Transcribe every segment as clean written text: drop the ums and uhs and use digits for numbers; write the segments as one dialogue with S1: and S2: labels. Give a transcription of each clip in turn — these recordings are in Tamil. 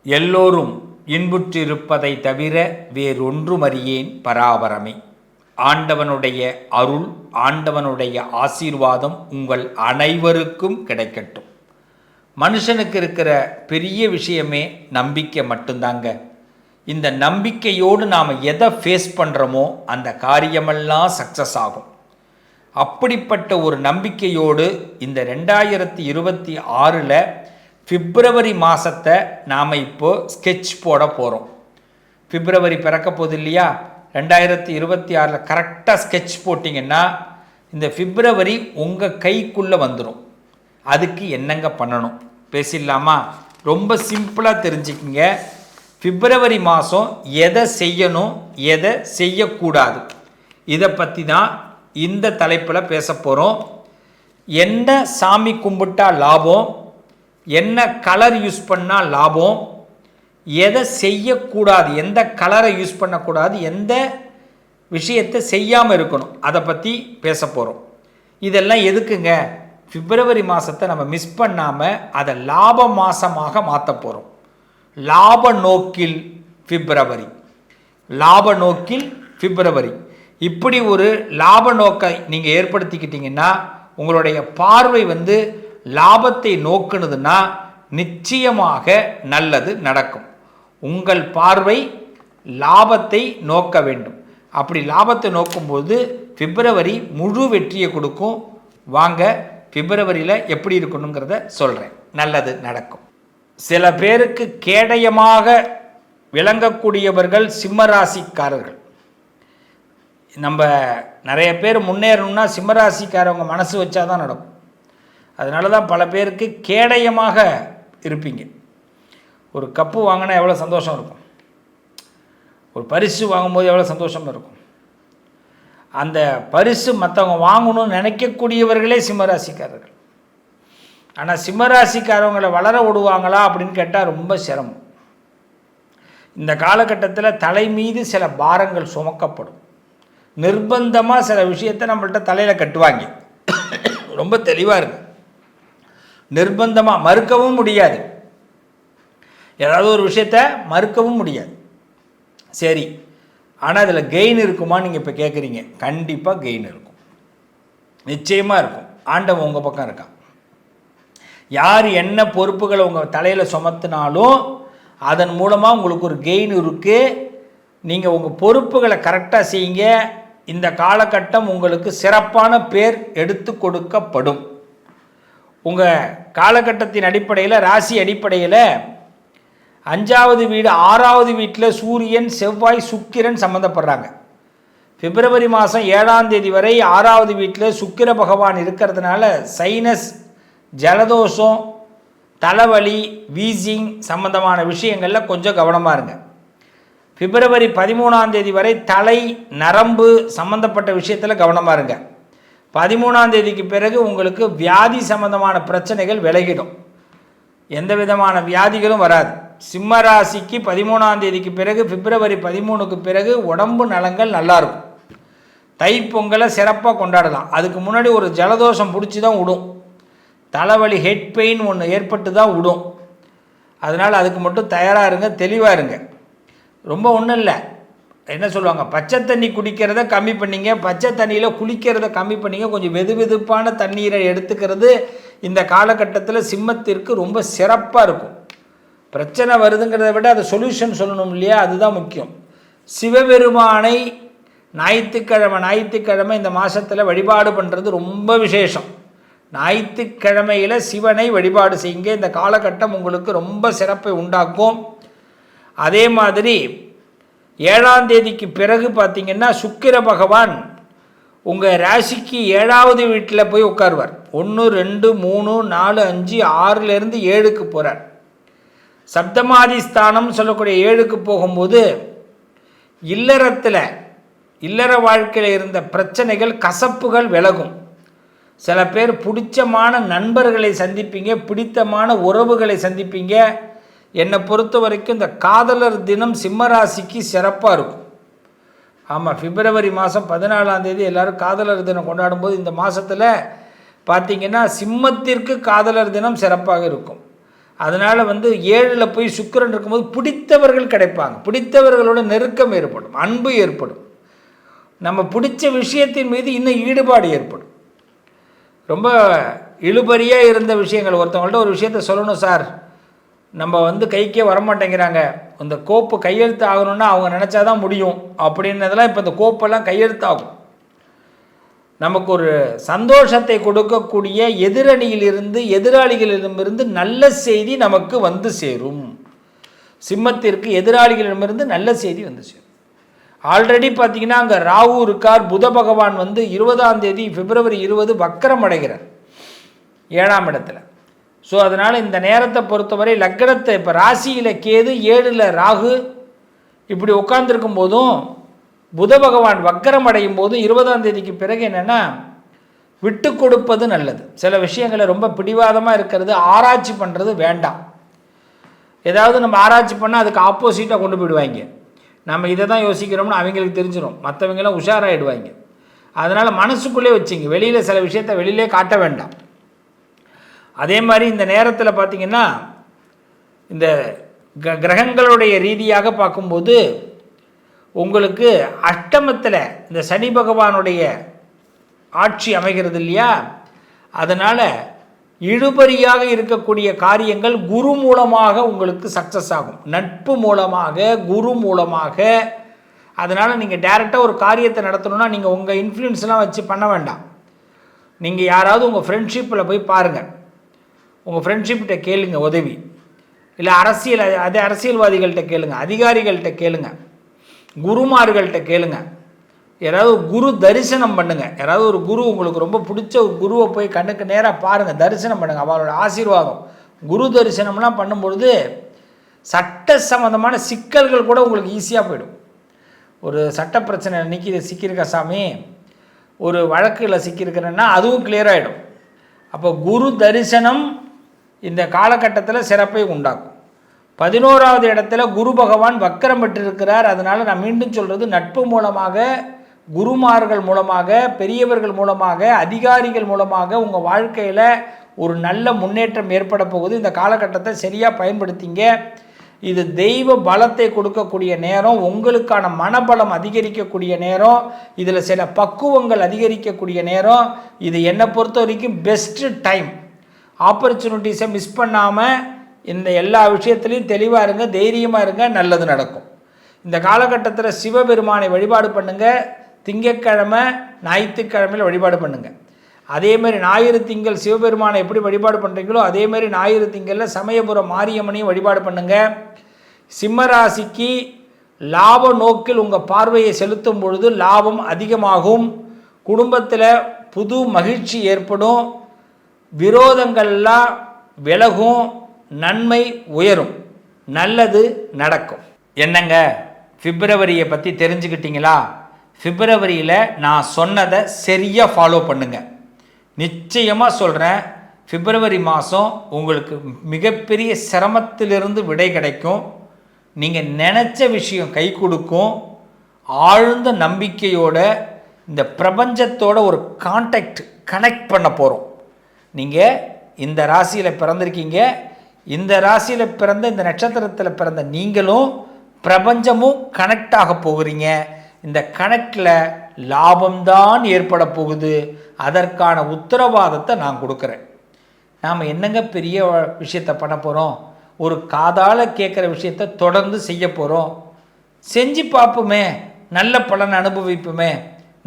S1: எல்லோரும் இன்புற்றிருப்பதை தவிர வேறொன்றுமறியேன் பராபரமே. ஆண்டவனுடைய அருள், ஆண்டவனுடைய ஆசீர்வாதம் உங்கள் அனைவருக்கும் கிடைக்கட்டும். மனுஷனுக்கு இருக்கிற பெரிய விஷயமே நம்பிக்கை மட்டும்தாங்க. இந்த நம்பிக்கையோடு நாம் எதை ஃபேஸ் பண்ணுறோமோ அந்த காரியமெல்லாம் சக்ஸஸ் ஆகும். அப்படிப்பட்ட ஒரு நம்பிக்கையோடு இந்த 2026 பிப்ரவரி மாதத்தை நாம் இப்போது ஸ்கெட்ச் போட போகிறோம். பிப்ரவரி பிறக்க போகுது இல்லையா? 2026 கரெக்டாக ஸ்கெட்ச் போட்டிங்கன்னா இந்த பிப்ரவரி உங்கள் கைக்குள்ளே வந்துடும். அதுக்கு என்னங்க பண்ணணும் பேசிடலாமா? ரொம்ப சிம்பிளாக தெரிஞ்சுக்கிங்க. பிப்ரவரி மாதம் எதை செய்யணும், எதை செய்யக்கூடாது, இதை பற்றி தான் இந்த தலைப்பில் பேச போகிறோம். என்ன சாமி கும்பிட்டா லாபம், என்ன கலர் யூஸ் பண்ணால் லாபம், எதை செய்யக்கூடாது, எந்த கலரை யூஸ் பண்ணக்கூடாது, எந்த விஷயத்தை செய்யாமல் இருக்கணும், அதை பற்றி பேச போகிறோம். இதெல்லாம் எதுக்குங்க? பிப்ரவரி மாதத்தை நம்ம மிஸ் பண்ணாமல் அதை லாப மாதமாக மாற்ற போகிறோம். லாப நோக்கில் பிப்ரவரி, லாப நோக்கில் பிப்ரவரி. இப்படி ஒரு லாப நோக்கை நீங்கள் ஏற்படுத்திக்கிட்டீங்கன்னா உங்களுடைய பார்வை லாபத்தை நோக்குனதுன்னா நிச்சயமாக நல்லது நடக்கும். உங்கள் பார்வை லாபத்தை நோக்க வேண்டும். அப்படி லாபத்தை நோக்கும்போது பிப்ரவரி முழு வெற்றியை கொடுக்கும். வாங்க பிப்ரவரியில் எப்படி இருக்கணுங்கிறத சொல்கிறேன். நல்லது நடக்கும். சில பேருக்கு கேடயமாக விளங்கக்கூடியவர்கள் சிம்மராசிக்காரர்கள். நம்ம நிறைய பேர் முன்னேறணும்னா சிம்மராசிக்காரவங்க மனசு வச்சா தான் நடக்கும். அதனால தான் பல பேருக்கு கேடயமாக இருப்பீங்க. ஒரு கப்பு வாங்கினா எவ்வளோ சந்தோஷம் இருக்கும், ஒரு பரிசு வாங்கும்போது எவ்வளோ சந்தோஷம் இருக்கும். அந்த பரிசு மற்றவங்க வாங்கணும்னு நினைக்கக்கூடியவர்களே சிம்மராசிக்காரர்கள். ஆனால் சிம்மராசிக்காரவங்களை வளர விடுவாங்களா அப்படின்னு கேட்டால் ரொம்ப சிரமம். இந்த காலகட்டத்தில் தலை மீது சில பாரங்கள் சுமக்கப்படும். நிர்பந்தமாக சில விஷயத்தை நம்மள்கிட்ட தலையில் கட்டுவாங்க. ரொம்ப தெளிவாக இருக்கு. நிர்பந்தமாக மறுக்கவும் முடியாது. ஏதாவது ஒரு விஷயத்தை மறுக்கவும் முடியாது. சரி, ஆனால் அதில் கெயின் இருக்குமான்னு நீங்கள் இப்போ கேட்குறீங்க. கண்டிப்பாக கெயின் இருக்கும், நிச்சயமாக இருக்கும். ஆண்டவன் உங்கள் பக்கம் இருக்கான். யார் என்ன பொறுப்புகளை உங்கள் தலையில் சுமத்தினாலும் அதன் மூலமாக உங்களுக்கு ஒரு கெயின் இருக்குது. நீங்கள் உங்கள் பொறுப்புகளை கரெக்டாக செய்யுங்க. இந்த காலகட்டம் உங்களுக்கு சிறப்பான பேர் எடுத்து கொடுக்கப்படும். உங்கள் காலகட்டத்தின் அடிப்படையில், ராசி அடிப்படையில் 5வது வீடு 6வது வீட்டில் சூரியன், செவ்வாய், சுக்கிரன் சம்மந்தப்படுறாங்க. பிப்ரவரி மாதம் 7ஆம் தேதி வரை 6வது வீட்டில் சுக்கிர பகவான் இருக்கிறதுனால சைனஸ், ஜலதோஷம், தலைவலி, வீசிங் சம்பந்தமான விஷயங்களில் கொஞ்சம் கவனமாக இருங்க. பிப்ரவரி 13ஆம் தேதி வரை தலை, நரம்பு சம்பந்தப்பட்ட விஷயத்தில் கவனமாக இருங்க. 13ஆம் தேதிக்கு பிறகு உங்களுக்கு வியாதி சம்பந்தமான பிரச்சனைகள் விலகிடும். எந்த விதமான வியாதிகளும் வராது. சிம்ம ராசிக்கு 13ஆம் தேதிக்கு பிறகு, பிப்ரவரி 13க்கு பிறகு உடம்பு நலங்கள் நல்லாயிருக்கும். தைப்பொங்கலை சிறப்பாக கொண்டாடலாம். அதுக்கு முன்னாடி ஒரு ஜலதோஷம் பிடிச்சி தான் விடும். தலைவலி, ஹெட் பெயின் ஒன்று ஏற்பட்டு தான் விடும். அதனால் அதுக்கு மட்டும் தயாராக இருங்க, தெளிவாக இருங்க. ரொம்ப ஒன்றும் இல்லை. என்ன சொல்லுவாங்க, பச்சை தண்ணி குடிக்கிறத கம்மி பண்ணிங்க, பச்சை தண்ணியில் குளிக்கிறத கம்மி பண்ணிங்க. கொஞ்சம் வெது வெதுப்பான தண்ணீரை எடுத்துக்கிறது இந்த காலகட்டத்தில் சிம்மத்திற்கு ரொம்ப சிறப்பாக இருக்கும். பிரச்சனை வருதுங்கிறத விட அதை சொல்யூஷன் சொல்லணும் இல்லையா, அதுதான் முக்கியம். சிவபெருமானை ஞாயிற்றுக்கிழமை இந்த மாதத்தில் வழிபாடு பண்ணுறது ரொம்ப விசேஷம். ஞாயிற்றுக்கிழமையில் சிவனை வழிபாடு செய்யுங்க. இந்த காலகட்டம் உங்களுக்கு ரொம்ப சிறப்பை உண்டாக்கும். அதே மாதிரி 7ஆம் தேதிக்கு பிறகு பார்த்திங்கன்னா சுக்கிர பகவான் உங்கள் ராசிக்கு 7வது வீட்டில் போய் உட்காருவார். 1, 2, 3, 4, 5, 6லேருந்து 7க்கு போகிறார். சப்தமாதி ஸ்தானம் சொல்லக்கூடிய 7க்கு போகும்போது இல்லற வாழ்க்கையில் இருந்த பிரச்சனைகள், கசப்புகள் விலகும். சில பேர் பிடிச்சமான நண்பர்களை சந்திப்பீங்க, பிடித்தமான உறவுகளை சந்திப்பீங்க. என்னை பொறுத்த வரைக்கும் இந்த காதலர் தினம் சிம்மராசிக்கு சிறப்பாக இருக்கும். ஆமாம், பிப்ரவரி மாதம் 14ஆம் தேதி எல்லோரும் காதலர் தினம் கொண்டாடும்போது இந்த மாதத்தில் பார்த்திங்கன்னா சிம்மத்திற்கு காதலர் தினம் சிறப்பாக இருக்கும். அதனால் 7ல் போய் சுக்கிரன் இருக்கும்போது பிடித்தவர்கள் கிடைப்பாங்க, பிடித்தவர்களோட நெருக்கம் ஏற்படும், அன்பு ஏற்படும், நம்ம பிடிச்ச விஷயத்தின் மீது இன்னும் ஈடுபாடு ஏற்படும். ரொம்ப இழுபறியாக இருந்த விஷயங்கள், ஒருத்தவங்கள்ட்ட ஒரு விஷயத்த சொல்லணும் சார், நம்ம கைக்கே வரமாட்டேங்கிறாங்க, இந்த கோப்பு கையெழுத்து ஆகணும்னா அவங்க நினச்சாதான் முடியும் அப்படின்னதெல்லாம் இப்போ இந்த கோப்பெல்லாம் கையெழுத்தாகும். நமக்கு ஒரு சந்தோஷத்தை கொடுக்கக்கூடிய எதிராளிகளிடமிருந்து நல்ல செய்தி நமக்கு சேரும். சிம்மத்திற்கு எதிராளிகளிடமிருந்து நல்ல செய்தி சேரும். ஆல்ரெடி பார்த்தீங்கன்னா அங்கே ராகு இருக்கார், புத பகவான் 20ஆம் தேதி பிப்ரவரி 20 வக்கரம் அடைகிறார் 7ஆம் இடத்துல. ஸோ அதனால் இந்த நேரத்தை பொறுத்தவரை லக்னத்தை இப்போ ராசியில் கேது, 7ல் ராகு இப்படி உட்கார்ந்துருக்கும் போதும் புத பகவான் வக்கரம் அடையும் போது 20ஆம் தேதிக்கு பிறகு என்னென்னா விட்டு கொடுப்பது நல்லது. சில விஷயங்களை ரொம்ப பிடிவாதமாக இருக்கிறது, ஆராய்ச்சி பண்ணுறது வேண்டாம். ஏதாவது நம்ம ஆராய்ச்சி பண்ணால் அதுக்கு ஆப்போசிட்டாக கொண்டு போயிடுவாங்க. நம்ம இதை தான் யோசிக்கிறோம்னு அவங்களுக்கு தெரிஞ்சிடும், மற்றவங்களாம் உஷாராகிடுவாங்க. அதனால் மனசுக்குள்ளே வச்சிங்க, வெளியில் சில விஷயத்தை வெளியிலே காட்ட வேண்டாம். அதே மாதிரி இந்த நேரத்தில் பார்த்திங்கன்னா இந்த கிரகங்களுடைய ரீதியாக பார்க்கும்போது உங்களுக்கு அஷ்டமத்தில் இந்த சனி பகவானுடைய ஆட்சி அமைகிறது இல்லையா, அதனால் இழுபறியாக இருக்கக்கூடிய காரியங்கள் குரு மூலமாக உங்களுக்கு சக்ஸஸ் ஆகும், நட்பு மூலமாக, குரு மூலமாக. அதனால் நீங்கள் டைரெக்டாக ஒரு காரியத்தை நடத்தணும்னா நீங்கள் உங்கள் இன்ஃப்ளூயன்ஸ்லாம் வச்சு பண்ண வேண்டாம். நீங்கள் யாராவது உங்கள் ஃப்ரெண்ட்ஷிப்பில் போய் பாருங்கள், உங்கள் ஃப்ரெண்ட்ஷிப்கிட்ட கேளுங்க உதவி, இல்லை அரசியல்வாதிகள்கிட்ட கேளுங்க, அதிகாரிகள்கிட்ட கேளுங்க, குருமார்கள்ட்ட கேளுங்க, யாராவது குரு தரிசனம் பண்ணுங்கள். யாராவது ஒரு குரு உங்களுக்கு ரொம்ப பிடிச்ச ஒரு குருவை போய் கண்ணுக்கு நேராக பாருங்கள், தரிசனம் பண்ணுங்கள், அவரோட ஆசீர்வாதம். குரு தரிசனம்லாம் பண்ணும்பொழுது சட்ட சம்மந்தமான சிக்கல்கள் கூட உங்களுக்கு ஈஸியாக போயிடும். ஒரு சட்ட பிரச்சனை இன்றைக்கி சிக்கியிருக்க சாமி, ஒரு வழக்கில் சிக்கியிருக்கிறேன்னா அதுவும் கிளியர் ஆகிடும். அப்போ குரு தரிசனம் இந்த காலகட்டத்தில் சிறப்பை உண்டாக்கும். 11வது இடத்துல குரு பகவான் வக்கரம் பெற்றிருக்கிறார். அதனால் நான் மீண்டும் சொல்கிறது, நட்பு மூலமாக, குருமார்கள் மூலமாக, பெரியவர்கள் மூலமாக, அதிகாரிகள் மூலமாக உங்கள் வாழ்க்கையில் ஒரு நல்ல முன்னேற்றம் ஏற்பட போகுது. இந்த காலகட்டத்தை சரியாக பயன்படுத்திங்க. இது தெய்வ பலத்தை கொடுக்கக்கூடிய நேரம், உங்களுக்கான மனபலம் அதிகரிக்கக்கூடிய நேரம், இதில் சில பக்குவங்கள் அதிகரிக்கக்கூடிய நேரம். இது என்னை பொறுத்த வரைக்கும் பெஸ்ட்டு டைம். ஆப்பர்ச்சுனிட்டிஸை மிஸ் பண்ணாமல் இந்த எல்லா விஷயத்துலையும் தெளிவாக இருங்க, தைரியமாக இருங்க, நல்லது நடக்கும். இந்த காலகட்டத்தில் சிவபெருமானை வழிபாடு பண்ணுங்கள். திங்கட்கிழமை ஞாயிற்றுக்கிழமையில் வழிபாடு பண்ணுங்கள். அதேமாதிரி ஞாயிறு திங்கள் சிவபெருமானை எப்படி வழிபாடு பண்ணுறீங்களோ அதேமாதிரி ஞாயிறு திங்களில் சமயபுரம் மாரியம்மனையும் வழிபாடு பண்ணுங்கள். சிம்மராசிக்கு லாப நோக்கில் உங்கள் பார்வையை செலுத்தும் பொழுது லாபம் அதிகமாகும். குடும்பத்தில் புது மகிழ்ச்சி ஏற்படும், விரோதங்கள்லாம் விலகும், நன்மை உயரும், நல்லது நடக்கும். என்னங்க பிப்ரவரியை பற்றி தெரிஞ்சுக்கிட்டீங்களா? பிப்ரவரியில் நான் சொன்னதை சரியாக ஃபாலோ பண்ணுங்கள். நிச்சயமாக சொல்கிறேன், பிப்ரவரி மாதம் உங்களுக்கு மிகப்பெரிய சிரமத்திலிருந்து விடை கிடைக்கும். நீங்கள் நினச்ச விஷயம் கை கொடுக்கும். ஆழ்ந்த நம்பிக்கையோட இந்த பிரபஞ்சத்தோட ஒரு கனெக்ட் பண்ண போகிறோம். நீங்கள் இந்த ராசியில் பிறந்திருக்கீங்க, இந்த ராசியில் பிறந்த, இந்த நட்சத்திரத்தில் பிறந்த நீங்களும் பிரபஞ்சமும் கனெக்ட் ஆக போகிறீங்க. இந்த கனெக்டில் லாபம்தான் ஏற்பட போகுது. அதற்கான உத்தரவாதத்தை நான் கொடுக்குறேன். நாம் என்னங்க பெரிய விஷயத்தை பண்ண போகிறோம்? ஒரு காதால் கேட்குற விஷயத்தை தொடர்ந்து செய்ய போகிறோம். செஞ்சு பார்ப்போமே, நல்ல பலன் அனுபவிப்போமே,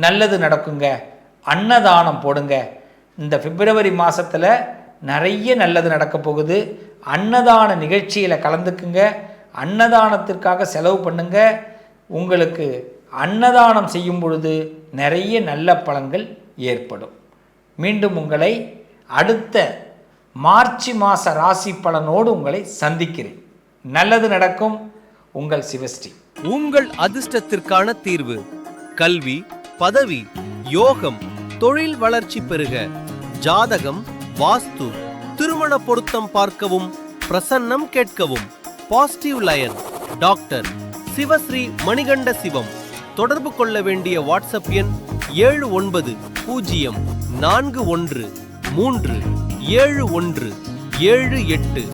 S1: நல்லது நடக்குங்க. அன்னதானம் போடுங்க. இந்த பிப்ரவரி மாதத்தில் நிறைய நல்லது நடக்க போகுது. அன்னதான நிகழ்ச்சியில் கலந்துக்குங்க. அன்னதானத்திற்காக செலவு பண்ணுங்க. உங்களுக்கு அன்னதானம் செய்யும் பொழுது நிறைய நல்ல பலன்கள் ஏற்படும். மீண்டும் உங்களை அடுத்த மார்ச் மாத ராசி பலனோடு உங்களை சந்திக்கிறேன். நல்லது நடக்கும். உங்கள் சிவஸ்ரீ.
S2: உங்கள் அதிர்ஷ்டத்திற்கான தீர்வு: கல்வி, பதவி, யோகம், தொழில் வளர்ச்சி பெருக, ஜாதகம், வாஸ்து, திருமண பொருத்தம் பார்க்கவும், பிரசன்னம் கேட்கவும். Positive lion doctor Sivasri Manikanda Sivam. தொடர்பு கொள்ள வேண்டிய வாட்ஸ்அப் எண் 7904137178.